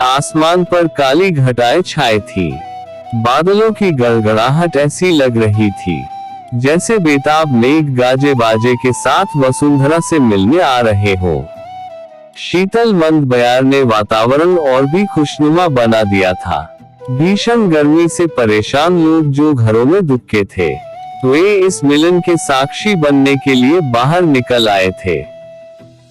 आसमान पर काली घटाएं छाई थी। बादलों की गड़गड़ाहट ऐसी लग रही थी जैसे बेताब मेघ गाजे बाजे के साथ वसुंधरा से मिलने आ रहे हो। शीतल मंद बयार ने वातावरण और भी खुशनुमा बना दिया था। भीषण गर्मी से परेशान लोग जो घरों में दुबके थे, वे इस मिलन के साक्षी बनने के लिए बाहर निकल आए थे।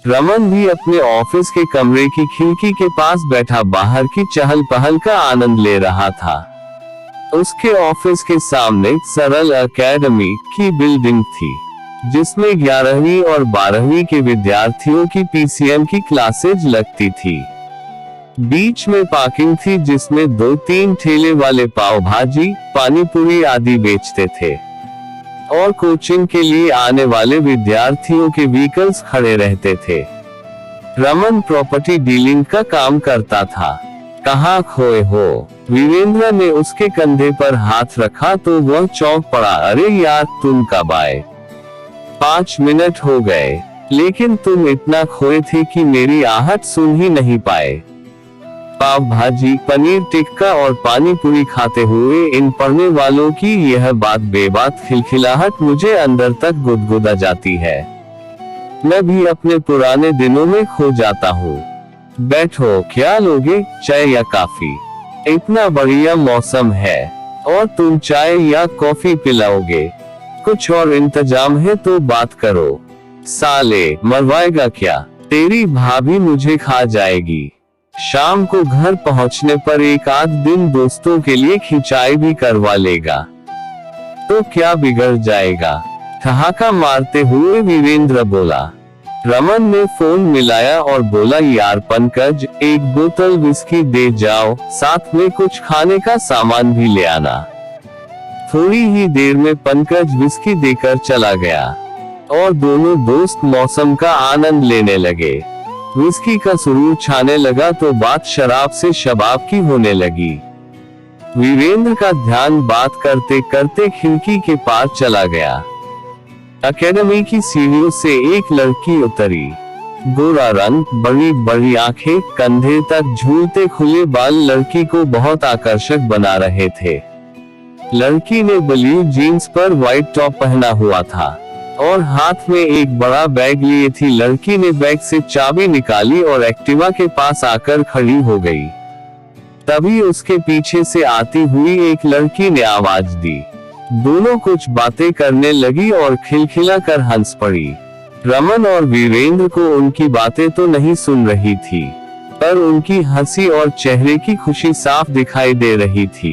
रमन भी अपने ऑफिस के कमरे की खिड़की के पास बैठा बाहर की चहल पहल का आनंद ले रहा था। उसके ऑफिस के सामने सरल एकेडमी की बिल्डिंग थी, जिसमें 11वीं और 12वीं के विद्यार्थियों की पीसीएम की क्लासेज लगती थी। बीच में पार्किंग थी जिसमें 2-3 ठेले वाले पाव भाजी, पानी पूरी आदि बेचते थे और कोचिंग के लिए आने वाले विद्यार्थियों के व्हीकल्स खड़े रहते थे। रमन प्रॉपर्टी डीलिंग का काम करता था। कहाँ खोए हो? वीरेंद्र ने उसके कंधे पर हाथ रखा तो वह चौंक पड़ा। अरे यार, तुम कब आए? 5 मिनट हो गए, लेकिन तुम इतना खोए थे कि मेरी आहट सुन ही नहीं पाए। पाव भाजी, पनीर टिक्का और पानी पूरी खाते हुए इन पढ़ने वालों की यह बात बेबात खिलखिलाहट मुझे अंदर तक गुदगुदा जाती है। मैं भी अपने पुराने दिनों में खो जाता हूँ। बैठो, क्या लोगे, चाय या कॉफी? इतना बढ़िया मौसम है और तुम चाय या कॉफी पिलाओगे? कुछ और इंतजाम है तो बात करो। साले, मरवाएगा क्या? तेरी भाभी मुझे खा जाएगी। शाम को घर पहुंचने पर एक आध दिन दोस्तों के लिए खिंचाई भी करवा लेगा तो क्या बिगड़ जाएगा? ठहाका मारते हुए वीरेंद्र बोला। रमन ने फोन मिलाया और बोला, यार पंकज, एक बोतल विस्की दे जाओ, साथ में कुछ खाने का सामान भी ले आना। थोड़ी ही देर में पंकज विस्की देकर चला गया और दोनों दोस्त मौसम का आनंद लेने लगे। विस्की का सुरूर छाने लगा तो बात शराब से शबाब की होने लगी। वीरेंद्र का ध्यान बात करते करते खिड़की के पार चला गया। एकेडमी की सीढ़ियों से एक लड़की उतरी। गोरा रंग, बड़ी बड़ी आंखें, कंधे तक झूलते खुले बाल लड़की को बहुत आकर्षक बना रहे थे। लड़की ने ब्लू जीन्स पर व्हाइट टॉप पहना हुआ था और हाथ में एक बड़ा बैग लिए थी। लड़की ने बैग से चाबी निकाली और एक्टिवा के पास आकर खड़ी हो गई। तभी उसके पीछे से आती हुई एक लड़की ने आवाज दी। दोनों कुछ बातें करने लगी और खिलखिला कर हंस पड़ी। रमन और वीरेंद्र को उनकी बातें तो नहीं सुन रही थी, पर उनकी हंसी और चेहरे की खुशी साफ दिखाई दे रही थी।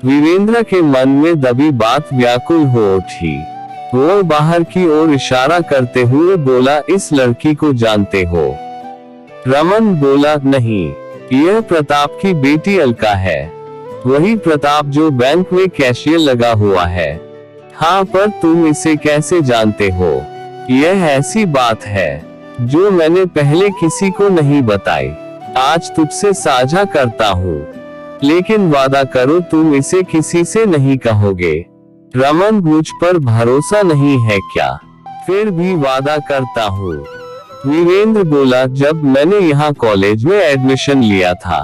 वीरेंद्र के मन में दबी बात व्याकुल हो उठी। वो बाहर की ओर इशारा करते हुए बोला, इस लड़की को जानते हो? रमन बोला, नहीं, यह प्रताप की बेटी अलका है। वही प्रताप जो बैंक में कैशियर लगा हुआ है। हाँ, पर तुम इसे कैसे जानते हो? यह ऐसी बात है जो मैंने पहले किसी को नहीं बताई। आज तुझसे साझा करता हूँ, लेकिन वादा करो तुम इसे किसी से नहीं कहोगे। रमन, मुझ पर भरोसा नहीं है क्या? फिर भी वादा करता हूँ। वीरेंद्र बोला, जब मैंने यहाँ कॉलेज में एडमिशन लिया था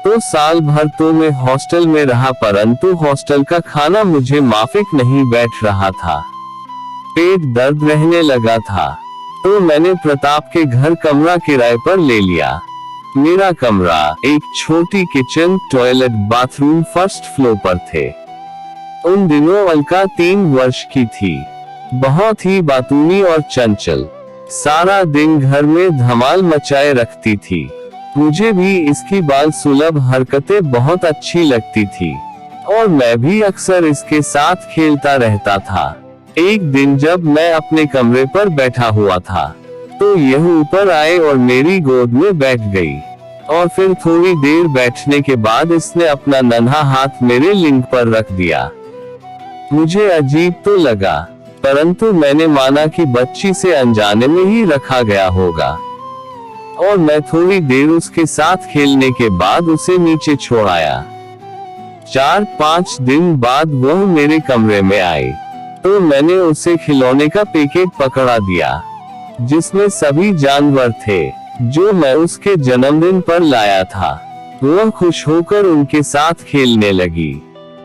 तो साल भर तो मैं हॉस्टल में रहा, परंतु हॉस्टल का खाना मुझे माफिक नहीं बैठ रहा था। पेट दर्द रहने लगा था तो मैंने प्रताप के घर कमरा किराए पर ले लिया। मेरा कमरा, एक छोटी kitchen, toilet, bathroom first floor पर थे। उन दिनों अलका 3 वर्ष की थी। बहुत ही बातूनी और चंचल। सारा दिन घर में धमाल मचाए रखती थी। मुझे भी इसकी बाल सुलभ हरकतें बहुत अच्छी लगती थी और मैं भी अक्सर इसके साथ खेलता रहता था। एक दिन जब मैं अपने कमरे पर बैठा हुआ था तो यह ऊपर आए और मेरी गोद में बैठ गई और फिर थोड़ी देर बैठने के बाद इसने अपना नन्हा हाथ मेरे लिंग पर रख दिया। मुझे अजीब तो लगा, परंतु मैंने माना कि बच्ची से अनजाने में ही रखा गया होगा और मैं थोड़ी देर उसके साथ खेलने के बाद उसे नीचे छोड़ आया। 4-5 दिन बाद वह मेरे कमरे में आई तो मैंने उसे खिलौने का पैकेट पकड़ा दिया जिसमें सभी जानवर थे जो मैं उसके जन्मदिन पर लाया था। वह खुश होकर उनके साथ खेलने लगी।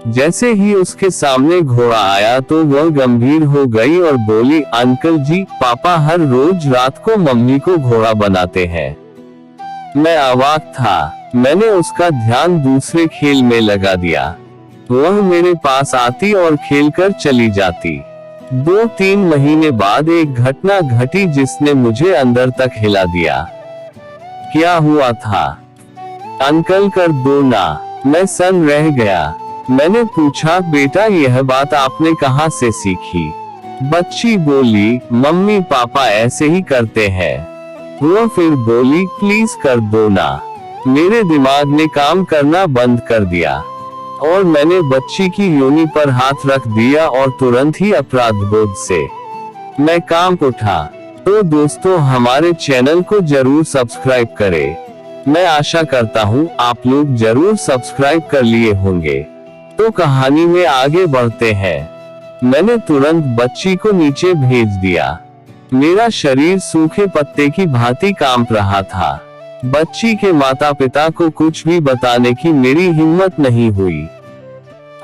जैसे ही उसके सामने घोड़ा आया तो वह गंभीर हो गई और बोली, अंकल जी, पापा हर रोज रात को मम्मी को घोड़ा बनाते हैं। मैं अवाक था। मैंने उसका ध्यान दूसरे खेल में लगा दिया। वह मेरे पास आती और खेलकर चली जाती। 2-3 महीने बाद एक घटना घटी जिसने मुझे अंदर तक हिला दिया। क्या हुआ था? अंकल कर दो ना। मैं सन्न रह गया। मैंने पूछा, बेटा यह बात आपने कहाँ से सीखी? बच्ची बोली, मम्मी पापा ऐसे ही करते हैं। वह फिर बोली, प्लीज कर दो ना। मेरे दिमाग ने काम करना बंद कर दिया और मैंने बच्ची की योनि पर हाथ रख दिया और तुरंत ही अपराध बोध से मैं कांप उठा। तो दोस्तों, हमारे चैनल को जरूर सब्सक्राइब करें। मैं आशा करता हूँ आप लोग जरूर सब्सक्राइब कर लिए होंगे। तो कहानी में आगे बढ़ते हैं। मैंने तुरंत बच्ची को नीचे भेज दिया। मेरा शरीर सूखे पत्ते की भांति कांप रहा था। बच्ची के माता पिता को कुछ भी बताने की मेरी हिम्मत नहीं हुई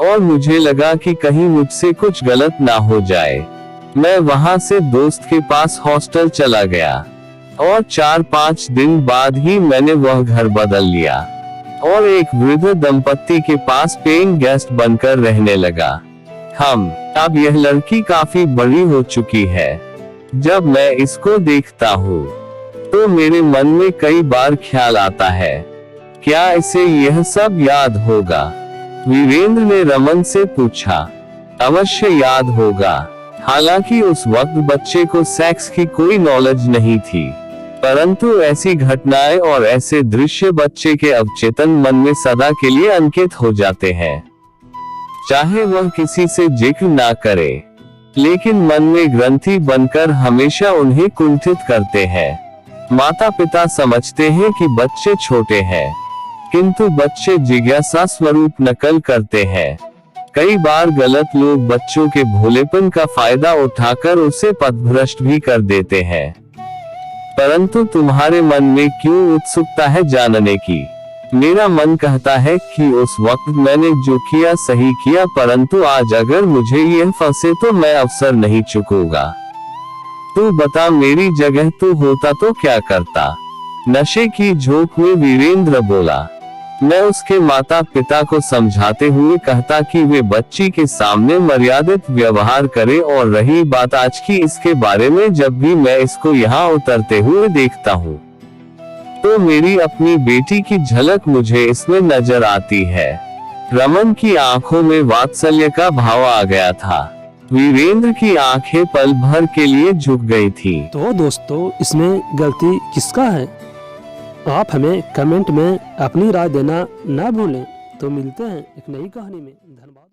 और मुझे लगा कि कहीं मुझसे कुछ गलत ना हो जाए। मैं वहां से दोस्त के पास हॉस्टल चला गया और 4-5 दिन बाद ही मैंने वह घर बदल लिया और एक वृद्ध दंपत्ति के पास पेइंग गेस्ट बनकर रहने लगा। अब यह लड़की काफी बड़ी हो चुकी है। जब मैं इसको देखता हूँ तो मेरे मन में कई बार ख्याल आता है, क्या इसे यह सब याद होगा? वीरेंद्र ने रमन से पूछा। अवश्य याद होगा। हालांकि उस वक्त बच्चे को सेक्स की कोई नॉलेज नहीं थी, परंतु ऐसी घटनाएं और ऐसे दृश्य बच्चे के अवचेतन मन में सदा के लिए अंकित हो जाते हैं। चाहे वह किसी से जिक्र ना करे, लेकिन मन में ग्रंथि बनकर हमेशा उन्हें कुंठित करते हैं। माता पिता समझते हैं कि बच्चे छोटे हैं, किंतु बच्चे जिज्ञासा स्वरूप नकल करते हैं। कई बार गलत लोग बच्चों के भोलेपन का फायदा उठाकर उसे पथभ्रष्ट भी कर देते हैं। परंतु तुम्हारे मन में क्यों उत्सुकता है जानने की? मेरा मन कहता है कि उस वक्त मैंने जो किया सही किया, परंतु आज अगर मुझे यह फंसे तो मैं अवसर नहीं चूकूंगा। तू बता, मेरी जगह तू होता तो क्या करता? नशे की झोंक में वीरेंद्र बोला। मैं उसके माता पिता को समझाते हुए कहता कि वे बच्ची के सामने मर्यादित व्यवहार करें, और रही बात आज की, इसके बारे में जब भी मैं इसको यहाँ उतरते हुए देखता हूँ तो मेरी अपनी बेटी की झलक मुझे इसमें नजर आती है। रमन की आंखों में वात्सल्य का भाव आ गया था। वीरेंद्र की आंखें पल भर के लिए झुक गई थी। तो दोस्तों, इसमें गलती किसका है? आप हमें कमेंट में अपनी राय देना ना भूलें। तो मिलते हैं एक नई कहानी में। धन्यवाद।